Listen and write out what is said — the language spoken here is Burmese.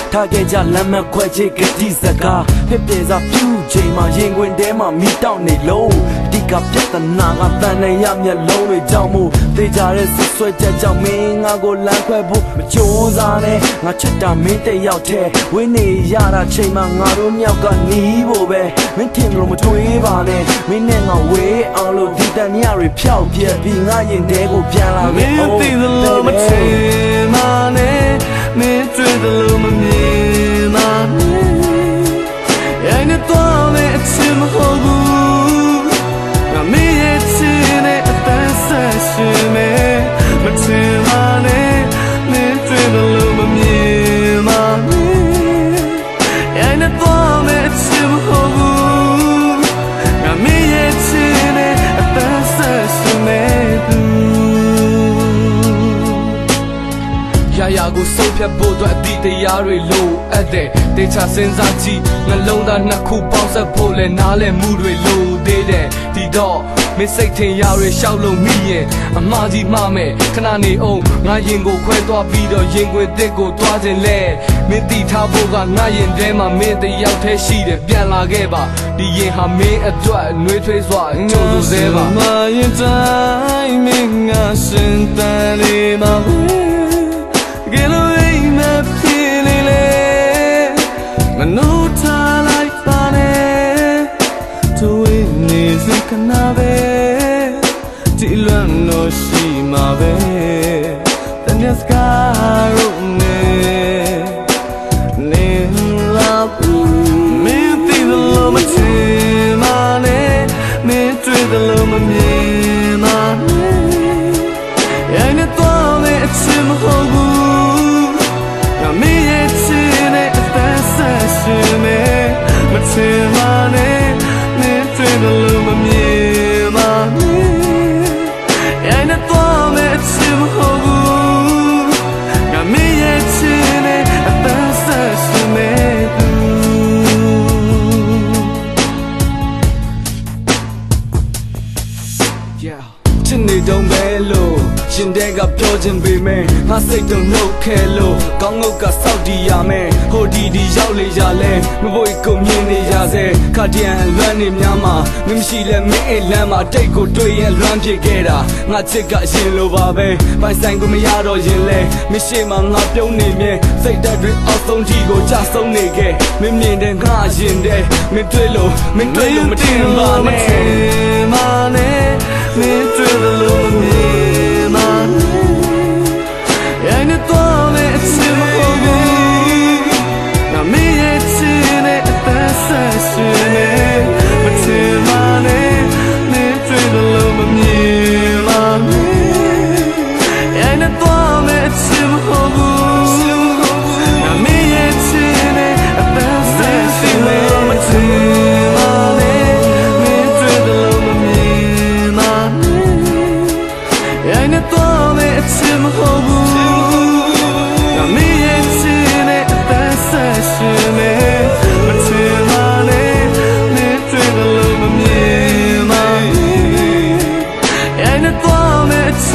他给家人们快去个第三个，别别在表情嘛，因为他嘛迷到你路，第个别的那个但那样面路里招募，对家人是说家叫命啊个难快不，就啥呢？我吃的没得要贴，为你家的钱嘛我都鸟个你不呗，没听了么追吧呢？没那个为昂路地的你儿漂撇比我人得过偏了，没听了么钱嘛呢？没追的路么面嘛呢？爱你多me吃么好不？我没也吃呢，但是是没么吃嘛呢？没追的路么面嘛呢？爱你多me吃么好不？我没也吃呢，但是是没不。呀ကိုဆုံးဖြတ်ဖို့အတွက်အသည့်တရားတွေလိုအပ်တယ်တေချာစဉ်းစားကြည့်နှလုံးသားနှစ်ခုပေါင်းစပ်ဖို့လဲနားလည်မှုတွေလိုသေးတယ်ဒီတော့မင်းစိတ်ထင်ရတွေရှောက်လို့မိရင်အမှားကြီးမှားမယ်ခဏနေအောင်ငါရင်ကိုခွဲသွားပြီးတော့ရင်ခွင်တစ်ကိုသွားခြင်းလဲမင်းတီထားဖို့ကငါရင်ထဲမှာမင်းတယောက်တည်းရှိတယ်ပြန်လာခဲ့ပါဒီရင်ဟာမင်းအတွက်နှွေးထွေးစွာကြိုးစိုးသေးပါမရင်တိုင်းမင်းငါရှင်တန်လေးမှာရှင်တဲ့ကပြောခြင်းပေမဲ့ငါစိတ်တော့နှုတ်ခဲလို့ကောင်းငုတ်ကစောက်တီးရမယ်ဟိုဒီရောက်လေကြလဲမဘို့ကိုမြင်နေကြစေခါတရံလွမ်းနေများမှာမင်းမရှိလဲမင်းအိမ်လမ်းမှာတိတ်ကိုတွေ့ရင်လွမ်းဖြစ်ခဲ့တာငါချစ်ကရင်လိုပါပဲပိုင်ဆိုင်ကိုမရတော့ရင်လဲမရှိမှငါပြုံးနေမြဲစိတ်ဓာတ်တွေအောက်ဆုံးကြီးကိုကြဆုံးနေခဲ့မင်းမြင်တဲ့ငါရင်တဲ့မင်းတွေ့လို့မတင်ပါနဲ့မင်းတွေ့လို့မမြင်ပါ爱你多me吃么好不？那没也吃呢，但是是没，我吃嘛呢？你追的路么迷嘛呢？爱你多me吃么好不？那没也吃呢，但是是没，我吃嘛呢？你追的路么迷嘛呢？爱你多me吃么好不？爱你多me吃